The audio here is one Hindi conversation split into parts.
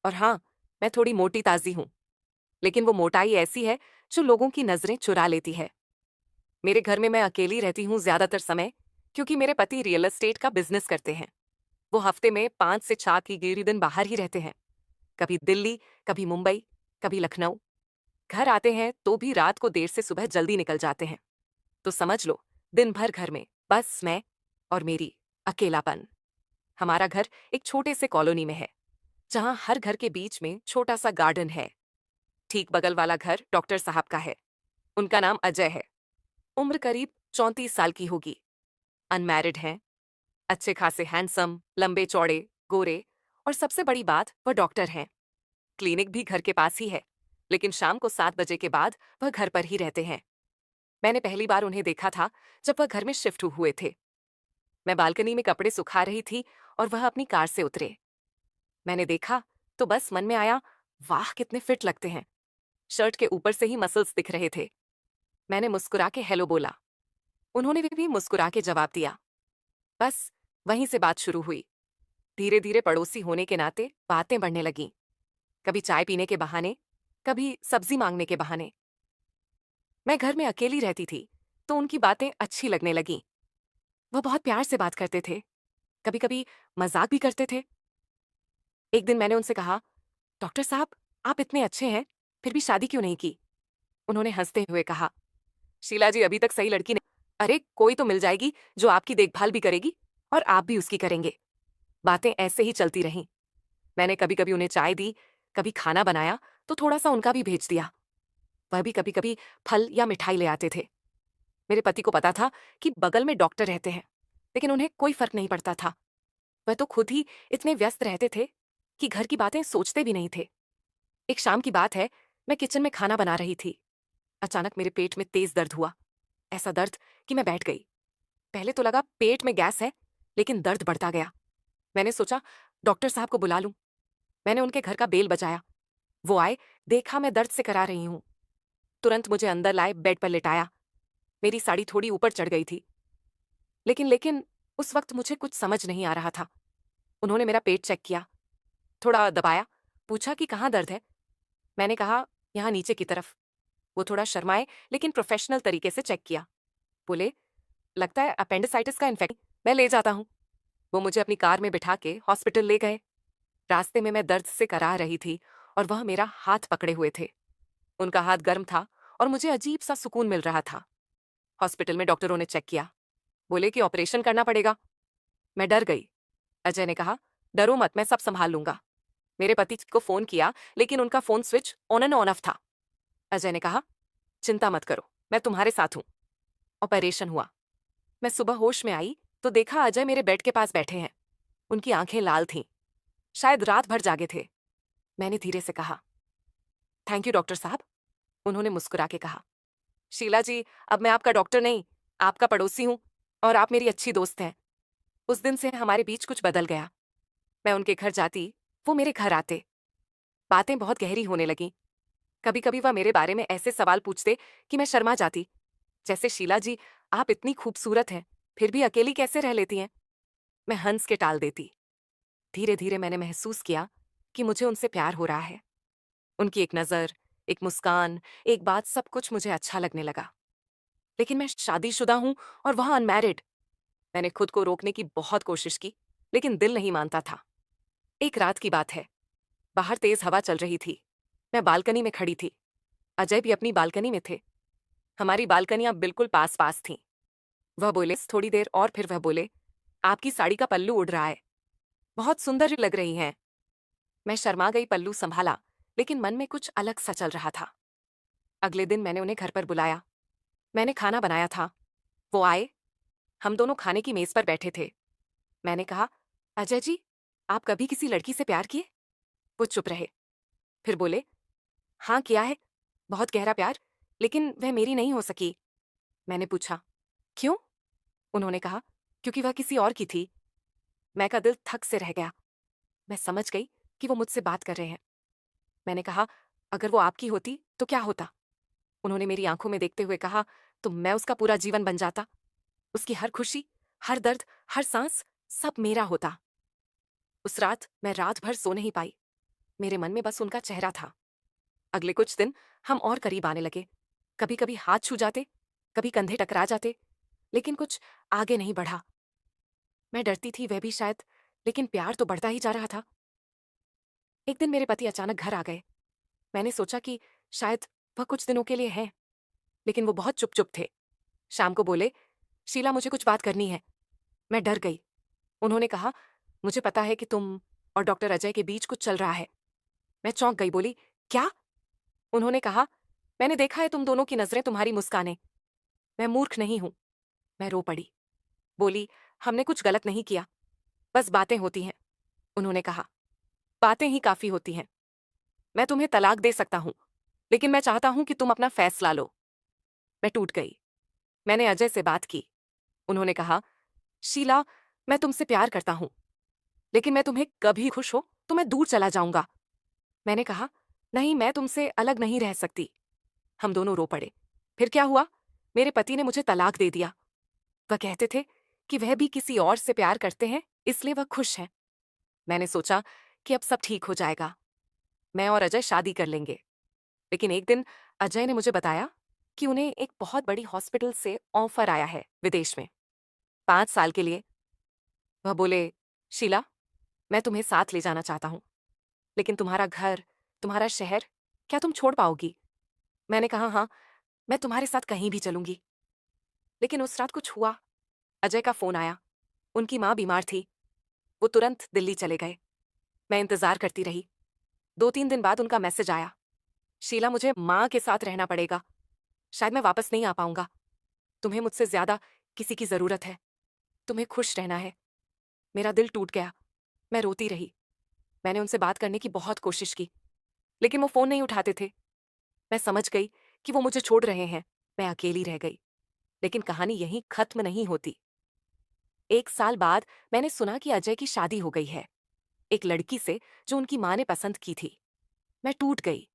और हाँ, मैं थोड़ी मोटी ताजी हूँ, लेकिन वो मोटाई ऐसी है जो लोगों की नजरें चुरा लेती है। मेरे घर में मैं अकेली रहती हूँ ज्यादातर समय, क्योंकि मेरे पति रियल एस्टेट का बिजनेस करते हैं। वो हफ्ते में 5 से 6 दिन बाहर ही रहते हैं। कभी दिल्ली, कभी मुंबई, कभी लखनऊ। घर आते हैं तो भी रात को देर से सुबह जल्दी निकल जाते हैं। तो समझ लो, दिन भर घर में बस मैं और मेरी अकेलापन। हमारा घर एक छोटे से कॉलोनी में है, जहां हर घर के बीच में छोटा सा गार्डन है। ठीक बगल वाला घर डॉक्टर साहब का है। उनका नाम अजय है। उम्र करीब 34 साल की होगी। अनमैरिड हैं। अच्छे खासे हैंडसम, लंबे चौड़े, गोरे। और सबसे बड़ी बात, वह डॉक्टर हैं। क्लिनिक भी घर के पास ही है, लेकिन शाम को 7 बजे के बाद वह घर पर ही रहते हैं। मैंने पहली बार उन्हें देखा था जब वह घर में शिफ्ट हुए थे। मैं बालकनी में कपड़े सुखा रही थी और वह अपनी कार से उतरे। मैंने देखा तो बस मन में आया, वाह कितने फिट लगते हैं। शर्ट के ऊपर से ही मसल्स दिख रहे थे। मैंने मुस्कुरा के हेलो बोला। उन्होंने भी मुस्कुरा के जवाब दिया। बस वहीं से बात शुरू हुई। धीरे धीरे पड़ोसी होने के नाते बातें बढ़ने लगीं। कभी चाय पीने के बहाने, कभी सब्जी मांगने के बहाने। मैं घर में अकेली रहती थी, तो उनकी बातें अच्छी लगने लगीं। वह बहुत प्यार से बात करते थे, कभी कभी मजाक भी करते थे। एक दिन मैंने उनसे कहा, डॉक्टर साहब, आप इतने अच्छे हैं, फिर भी शादी क्यों नहीं की? उन्होंने हंसते हुए कहा, शीला जी, अभी तक सही लड़की नहीं। अरे कोई तो मिल जाएगी जो आपकी देखभाल भी करेगी और आप भी उसकी करेंगे। बातें ऐसे ही चलती रहीं। मैंने कभी कभी उन्हें चाय दी, कभी खाना बनाया तो थोड़ा सा उनका भी भेज दिया। वह भी कभी कभी फल या मिठाई ले आते थे। मेरे पति को पता था कि बगल में डॉक्टर रहते हैं, लेकिन उन्हें कोई फर्क नहीं पड़ता था। वह तो खुद ही इतने व्यस्त रहते थे कि घर की बातें सोचते भी नहीं थे। एक शाम की बात है, मैं किचन में खाना बना रही थी। अचानक मेरे पेट में तेज दर्द हुआ। ऐसा दर्द कि मैं बैठ गई। पहले तो लगा पेट में गैस है, लेकिन दर्द बढ़ता गया। मैंने सोचा डॉक्टर साहब को बुला लूं। मैंने उनके घर का बेल बजाया। वो आए, देखा मैं दर्द से करा रही हूं। तुरंत मुझे अंदर लाए, बेड पर लिटाया। मेरी साड़ी थोड़ी ऊपर चढ़ गई थी, लेकिन उस वक्त मुझे कुछ समझ नहीं आ रहा था। उन्होंने मेरा पेट चेक किया, थोड़ा दबाया, पूछा कि कहाँ दर्द है। मैंने कहा, यहाँ नीचे की तरफ। वो थोड़ा शर्माए, लेकिन प्रोफेशनल तरीके से चेक किया। बोले, लगता है अपेंडिसाइटिस का इन्फेक्शन, मैं ले जाता हूँ। वो मुझे अपनी कार में बिठा के हॉस्पिटल ले गए। रास्ते में मैं दर्द से कराह रही थी और वह मेरा हाथ पकड़े हुए थे। उनका हाथ गर्म था और मुझे अजीब सा सुकून मिल रहा था। हॉस्पिटल में डॉक्टरों ने चेक किया, बोले कि ऑपरेशन करना पड़ेगा। मैं डर गई। अजय ने कहा, डरो मत, मैं सब संभाल लूंगा। मेरे पति को फोन किया, लेकिन उनका phone switch on and on off था। अजय ने कहा, चिंता मत करो, मैं तुम्हारे साथ हूं। ऑपरेशन हुआ। मैं सुबह होश में आई तो देखा अजय मेरे बेड के पास बैठे हैं। उनकी आंखें लाल थीं, शायद रात भर जागे थे। मैंने धीरे से कहा, थैंक यू डॉक्टर साहब। उन्होंने मुस्कुरा के कहा, शीला जी, अब मैं आपका डॉक्टर नहीं, आपका पड़ोसी हूं और आप मेरी अच्छी दोस्त हैं। उस दिन से हमारे बीच कुछ बदल गया। मैं उनके घर जाती, वो मेरे घर आते। बातें बहुत गहरी होने लगीं। कभी कभी वह मेरे बारे में ऐसे सवाल पूछते कि मैं शर्मा जाती। जैसे, शीला जी, आप इतनी खूबसूरत हैं, फिर भी अकेली कैसे रह लेती हैं? मैं हंस के टाल देती। धीरे धीरे मैंने महसूस किया कि मुझे उनसे प्यार हो रहा है। उनकी एक नजर, एक मुस्कान, एक बात, सब कुछ मुझे अच्छा लगने लगा। लेकिन मैं शादीशुदा हूं और वह अनमैरिड। मैंने खुद को रोकने की बहुत कोशिश की, लेकिन दिल नहीं मानता था। एक रात की बात है, बाहर तेज हवा चल रही थी। मैं बालकनी में खड़ी थी। अजय भी अपनी बालकनी में थे। हमारी बालकनियां बिल्कुल पास पास थीं। वह बोले थोड़ी देर और फिर वह बोले, आपकी साड़ी का पल्लू उड़ रहा है, बहुत सुंदर लग रही हैं। मैं शर्मा गई, पल्लू संभाला, लेकिन मन में कुछ अलग सा चल रहा था। अगले दिन मैंने उन्हें घर पर बुलाया। मैंने खाना बनाया था। वो आए, हम दोनों खाने की मेज पर बैठे थे। मैंने कहा, अजय जी, आप कभी किसी लड़की से प्यार किए? वो चुप रहे, फिर बोले, हाँ किया है, बहुत गहरा प्यार, लेकिन वह मेरी नहीं हो सकी। मैंने पूछा, क्यों? उन्होंने कहा, क्योंकि वह किसी और की थी। मैं का दिल थक से रह गया। मैं समझ गई कि वो मुझसे बात कर रहे हैं। मैंने कहा, अगर वो आपकी होती तो क्या होता? उन्होंने मेरी आंखों में देखते हुए कहा, तो मैं उसका पूरा जीवन बन जाता। उसकी हर खुशी, हर दर्द, हर सांस, सब मेरा होता। उस रात मैं रात भर सो नहीं पाई। मेरे मन में बस उनका चेहरा था। अगले कुछ दिन हम और करीब आने लगे। कभी कभी हाथ छू जाते, कभी कंधे टकरा जाते, लेकिन कुछ आगे नहीं बढ़ा। मैं डरती थी, वह भी शायद, लेकिन प्यार तो बढ़ता ही जा रहा था। एक दिन मेरे पति अचानक घर आ गए। मैंने सोचा कि शायद वह कुछ दिनों के लिए हैं, लेकिन वो बहुत चुप चुप थे। शाम को बोले, शीला मुझे कुछ बात करनी है। मैं डर गई। उन्होंने कहा, मुझे पता है कि तुम और डॉक्टर अजय के बीच कुछ चल रहा है। मैं चौंक गई, बोली, क्या? उन्होंने कहा, मैंने देखा है तुम दोनों की नजरें तुम्हारी मुस्काने। मैं मूर्ख नहीं हूं। मैं रो पड़ी। बोली, हमने कुछ गलत नहीं किया, बस बातें होती हैं। उन्होंने कहा, बातें ही काफी होती हैं। मैं तुम्हें तलाक दे सकता हूं, लेकिन मैं चाहता हूं कि तुम अपना फैसला लो। मैं टूट गई। मैंने अजय से बात की। उन्होंने कहा, शीला, मैं तुमसे प्यार करता हूं, लेकिन मैं तुम्हें कभी खुश हो तो मैं दूर चला जाऊंगा। मैंने कहा, नहीं, मैं तुमसे अलग नहीं रह सकती। हम दोनों रो पड़े। फिर क्या हुआ? मेरे पति ने मुझे तलाक दे दिया। वह कहते थे कि वह भी किसी और से प्यार करते हैं, इसलिए वह खुश हैं। मैंने सोचा कि अब सब ठीक हो जाएगा, मैं और अजय शादी कर लेंगे। लेकिन एक दिन अजय ने मुझे बताया कि उन्हें एक बहुत बड़ी हॉस्पिटल से ऑफर आया है विदेश में, 5 साल के लिए। वह बोले, शीला, मैं तुम्हें साथ ले जाना चाहता हूं, लेकिन तुम्हारा घर, तुम्हारा शहर, क्या तुम छोड़ पाओगी? मैंने कहा, हाँ, मैं तुम्हारे साथ कहीं भी चलूंगी। लेकिन उस रात कुछ हुआ। अजय का फोन आया। उनकी माँ बीमार थी। वो तुरंत दिल्ली चले गए। मैं इंतजार करती रही। 2-3 दिन बाद उनका मैसेज आया, शीला, मुझे माँ के साथ रहना पड़ेगा। शायद मैं वापस नहीं आ पाऊंगा। तुम्हें मुझसे ज्यादा किसी की जरूरत है। तुम्हें खुश रहना है। मेरा दिल टूट गया। मैं रोती रही। मैंने उनसे बात करने की बहुत कोशिश की, लेकिन वो फोन नहीं उठाते थे। मैं समझ गई कि वो मुझे छोड़ रहे हैं। मैं अकेली रह गई। लेकिन कहानी यहीं खत्म नहीं होती। 1 साल बाद मैंने सुना कि अजय की शादी हो गई है, एक लड़की से जो उनकी माँ ने पसंद की थी। मैं टूट गई।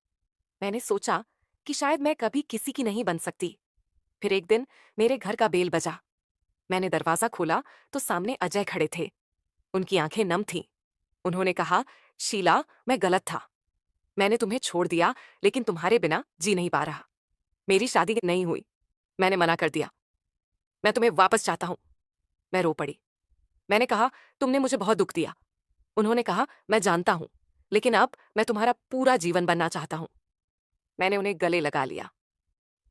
मैंने सोचा कि शायद मैं कभी किसी की नहीं बन सकती। फिर एक दिन मेरे घर का बेल बजा। मैंने दरवाजा खोला तो सामने अजय खड़े थे। उनकी आंखें नम थीं। उन्होंने कहा, शीला, मैं गलत था। मैंने तुम्हें छोड़ दिया, लेकिन तुम्हारे बिना जी नहीं पा रहा। मेरी शादी नहीं हुई। मैंने मना कर दिया। मैं तुम्हें वापस चाहता हूं। मैं रो पड़ी। मैंने कहा, तुमने मुझे बहुत दुख दिया। उन्होंने कहा, मैं जानता हूं, लेकिन अब मैं तुम्हारा पूरा जीवन बनना चाहता हूं। मैंने उन्हें गले लगा लिया।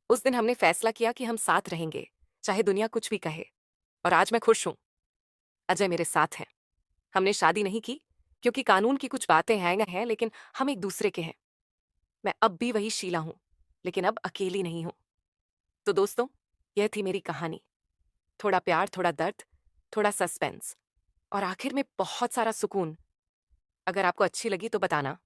उस दिन हमने फैसला किया कि हम साथ रहेंगे, चाहे दुनिया कुछ भी कहे। और आज मैं खुश हूं। अजय मेरे साथ हैं। हमने शादी नहीं की क्योंकि कानून की कुछ बातें हैं, लेकिन हम एक दूसरे के हैं। मैं अब भी वही शीला हूं, लेकिन अब अकेली नहीं हूं। तो दोस्तों, यह थी मेरी कहानी। थोड़ा प्यार, थोड़ा दर्द, थोड़ा सस्पेंस, और आखिर में बहुत सारा सुकून। अगर आपको अच्छी लगी तो बताना।